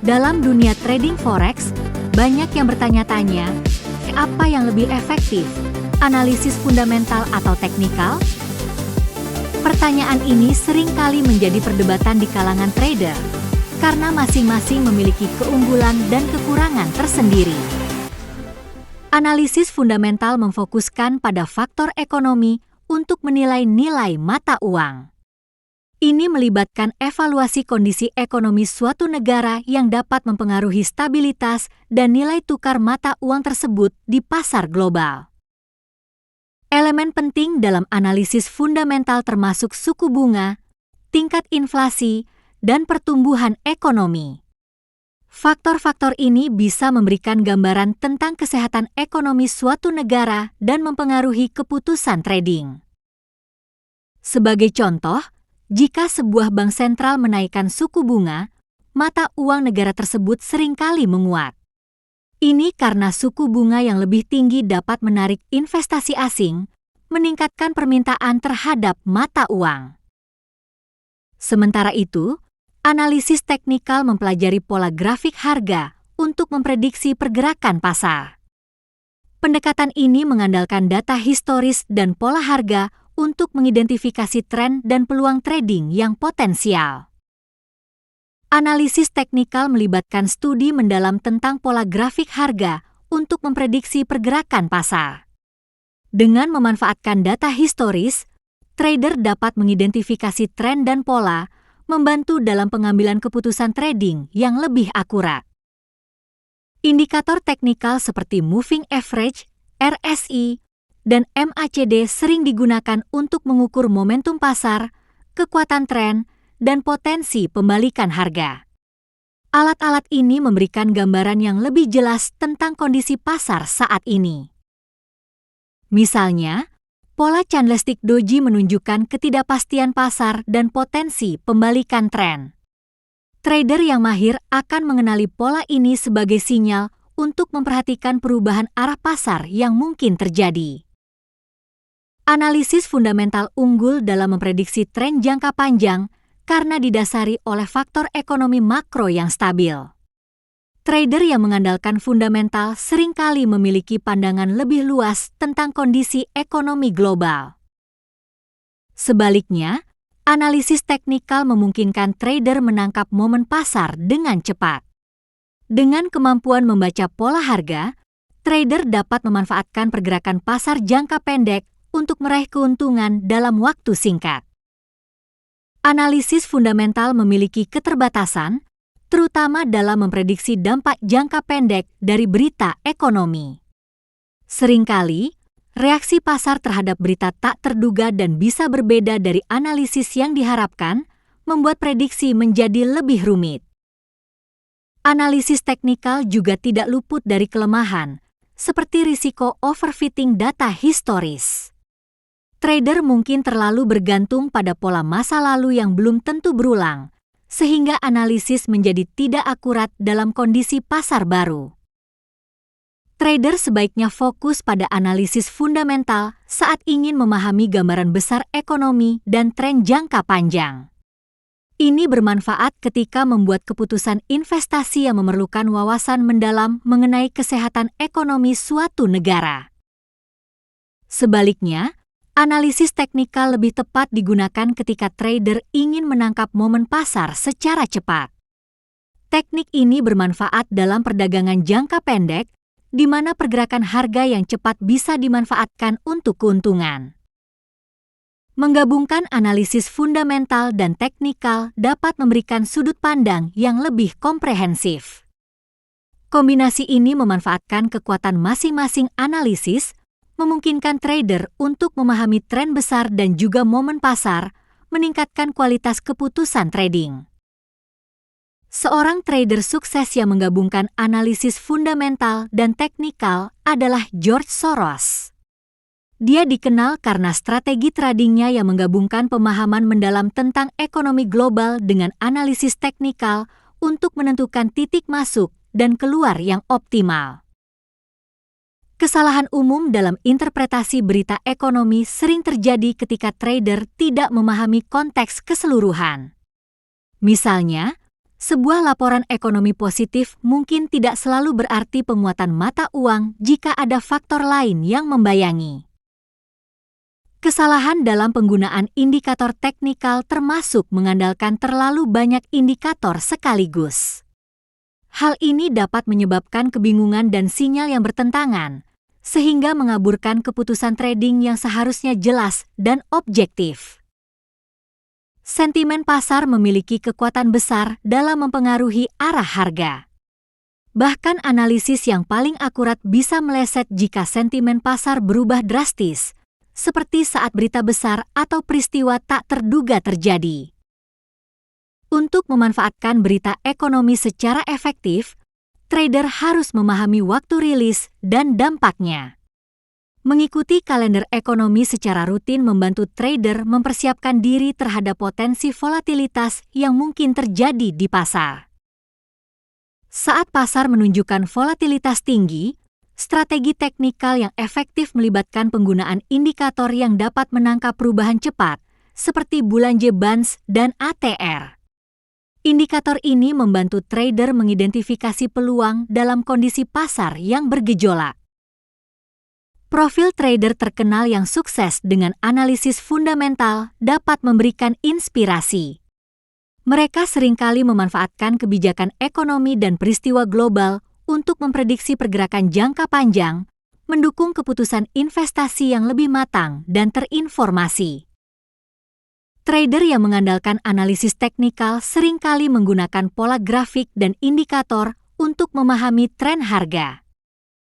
Dalam dunia trading forex, banyak yang bertanya-tanya, apa yang lebih efektif, analisis fundamental atau teknikal? Pertanyaan ini seringkali menjadi perdebatan di kalangan trader, karena masing-masing memiliki keunggulan dan kekurangan tersendiri. Analisis fundamental memfokuskan pada faktor ekonomi untuk menilai nilai mata uang. Ini melibatkan evaluasi kondisi ekonomi suatu negara yang dapat mempengaruhi stabilitas dan nilai tukar mata uang tersebut di pasar global. Elemen penting dalam analisis fundamental termasuk suku bunga, tingkat inflasi, dan pertumbuhan ekonomi. Faktor-faktor ini bisa memberikan gambaran tentang kesehatan ekonomi suatu negara dan mempengaruhi keputusan trading. Sebagai contoh, jika sebuah bank sentral menaikkan suku bunga, mata uang negara tersebut seringkali menguat. Ini karena suku bunga yang lebih tinggi dapat menarik investasi asing, meningkatkan permintaan terhadap mata uang. Sementara itu, analisis teknikal mempelajari pola grafik harga untuk memprediksi pergerakan pasar. Pendekatan ini mengandalkan data historis dan pola harga untuk mengidentifikasi tren dan peluang trading yang potensial. Analisis teknikal melibatkan studi mendalam tentang pola grafik harga untuk memprediksi pergerakan pasar. Dengan memanfaatkan data historis, trader dapat mengidentifikasi tren dan pola, membantu dalam pengambilan keputusan trading yang lebih akurat. Indikator teknikal seperti Moving Average, RSI, dan MACD sering digunakan untuk mengukur momentum pasar, kekuatan tren, dan potensi pembalikan harga. Alat-alat ini memberikan gambaran yang lebih jelas tentang kondisi pasar saat ini. Misalnya, pola candlestick doji menunjukkan ketidakpastian pasar dan potensi pembalikan tren. Trader yang mahir akan mengenali pola ini sebagai sinyal untuk memperhatikan perubahan arah pasar yang mungkin terjadi. Analisis fundamental unggul dalam memprediksi tren jangka panjang karena didasari oleh faktor ekonomi makro yang stabil. Trader yang mengandalkan fundamental seringkali memiliki pandangan lebih luas tentang kondisi ekonomi global. Sebaliknya, analisis teknikal memungkinkan trader menangkap momen pasar dengan cepat. Dengan kemampuan membaca pola harga, trader dapat memanfaatkan pergerakan pasar jangka pendek untuk meraih keuntungan dalam waktu singkat. Analisis fundamental memiliki keterbatasan, terutama dalam memprediksi dampak jangka pendek dari berita ekonomi. Seringkali, reaksi pasar terhadap berita tak terduga dan bisa berbeda dari analisis yang diharapkan, membuat prediksi menjadi lebih rumit. Analisis teknikal juga tidak luput dari kelemahan, seperti risiko overfitting data historis. Trader mungkin terlalu bergantung pada pola masa lalu yang belum tentu berulang, sehingga analisis menjadi tidak akurat dalam kondisi pasar baru. Trader sebaiknya fokus pada analisis fundamental saat ingin memahami gambaran besar ekonomi dan tren jangka panjang. Ini bermanfaat ketika membuat keputusan investasi yang memerlukan wawasan mendalam mengenai kesehatan ekonomi suatu negara. Sebaliknya, analisis teknikal lebih tepat digunakan ketika trader ingin menangkap momen pasar secara cepat. Teknik ini bermanfaat dalam perdagangan jangka pendek, di mana pergerakan harga yang cepat bisa dimanfaatkan untuk keuntungan. Menggabungkan analisis fundamental dan teknikal dapat memberikan sudut pandang yang lebih komprehensif. Kombinasi ini memanfaatkan kekuatan masing-masing analisis, memungkinkan trader untuk memahami tren besar dan juga momen pasar, meningkatkan kualitas keputusan trading. Seorang trader sukses yang menggabungkan analisis fundamental dan teknikal adalah George Soros. Dia dikenal karena strategi tradingnya yang menggabungkan pemahaman mendalam tentang ekonomi global dengan analisis teknikal untuk menentukan titik masuk dan keluar yang optimal. Kesalahan umum dalam interpretasi berita ekonomi sering terjadi ketika trader tidak memahami konteks keseluruhan. Misalnya, Sebuah laporan ekonomi positif mungkin tidak selalu berarti penguatan mata uang jika ada faktor lain yang membayangi. Kesalahan dalam penggunaan indikator teknikal termasuk mengandalkan terlalu banyak indikator sekaligus. Hal ini dapat menyebabkan kebingungan dan sinyal yang bertentangan, sehingga mengaburkan keputusan trading yang seharusnya jelas dan objektif. Sentimen pasar memiliki kekuatan besar dalam mempengaruhi arah harga. Bahkan analisis yang paling akurat bisa meleset jika sentimen pasar berubah drastis, seperti saat berita besar atau peristiwa tak terduga terjadi. Untuk memanfaatkan berita ekonomi secara efektif, trader harus memahami waktu rilis dan dampaknya. Mengikuti kalender ekonomi secara rutin membantu trader mempersiapkan diri terhadap potensi volatilitas yang mungkin terjadi di pasar. Saat pasar menunjukkan volatilitas tinggi, strategi teknikal yang efektif melibatkan penggunaan indikator yang dapat menangkap perubahan cepat, seperti Bollinger Bands dan ATR. Indikator ini membantu trader mengidentifikasi peluang dalam kondisi pasar yang bergejolak. Profil trader terkenal yang sukses dengan analisis fundamental dapat memberikan inspirasi. Mereka seringkali memanfaatkan kebijakan ekonomi dan peristiwa global untuk memprediksi pergerakan jangka panjang, mendukung keputusan investasi yang lebih matang dan terinformasi. Trader yang mengandalkan analisis teknikal seringkali menggunakan pola grafik dan indikator untuk memahami tren harga.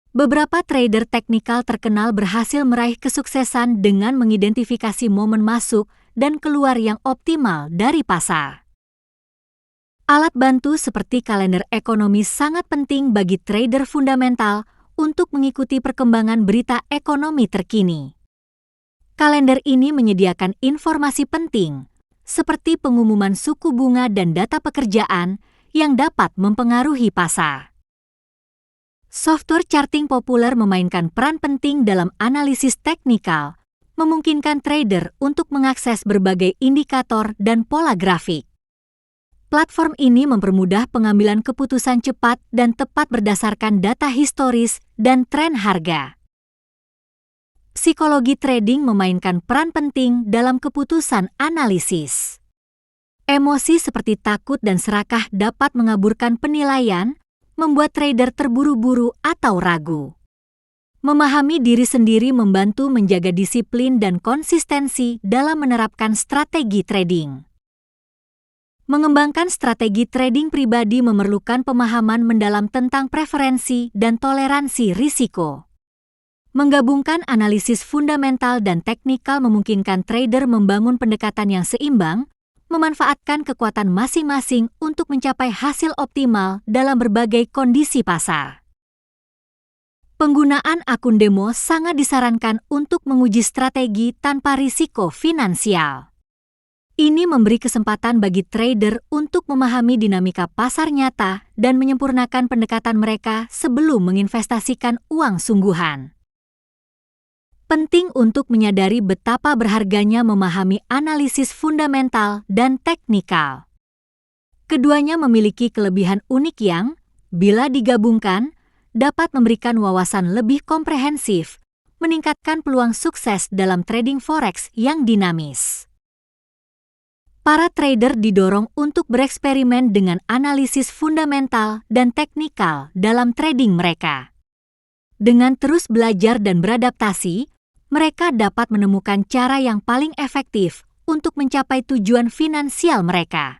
Beberapa trader teknikal terkenal berhasil meraih kesuksesan dengan mengidentifikasi momen masuk dan keluar yang optimal dari pasar. Alat bantu seperti kalender ekonomi sangat penting bagi trader fundamental untuk mengikuti perkembangan berita ekonomi terkini. Kalender ini menyediakan informasi penting, seperti pengumuman suku bunga dan data pekerjaan yang dapat mempengaruhi pasar. Software charting populer memainkan peran penting dalam analisis teknikal, memungkinkan trader untuk mengakses berbagai indikator dan pola grafik. Platform ini mempermudah pengambilan keputusan cepat dan tepat berdasarkan data historis dan tren harga. Psikologi trading memainkan peran penting dalam keputusan analisis. Emosi seperti takut dan serakah dapat mengaburkan penilaian, membuat trader terburu-buru atau ragu. Memahami diri sendiri membantu menjaga disiplin dan konsistensi dalam menerapkan strategi trading. Mengembangkan strategi trading pribadi memerlukan pemahaman mendalam tentang preferensi dan toleransi risiko. Menggabungkan analisis fundamental dan teknikal memungkinkan trader membangun pendekatan yang seimbang, memanfaatkan kekuatan masing-masing untuk mencapai hasil optimal dalam berbagai kondisi pasar. Penggunaan akun demo sangat disarankan untuk menguji strategi tanpa risiko finansial. Ini memberi kesempatan bagi trader untuk memahami dinamika pasar nyata dan menyempurnakan pendekatan mereka sebelum menginvestasikan uang sungguhan. Penting untuk menyadari betapa berharganya memahami analisis fundamental dan teknikal. Keduanya memiliki kelebihan unik yang, bila digabungkan, dapat memberikan wawasan lebih komprehensif, meningkatkan peluang sukses dalam trading forex yang dinamis. Para trader didorong untuk bereksperimen dengan analisis fundamental dan teknikal dalam trading mereka. Dengan terus belajar dan beradaptasi, mereka dapat menemukan cara yang paling efektif untuk mencapai tujuan finansial mereka.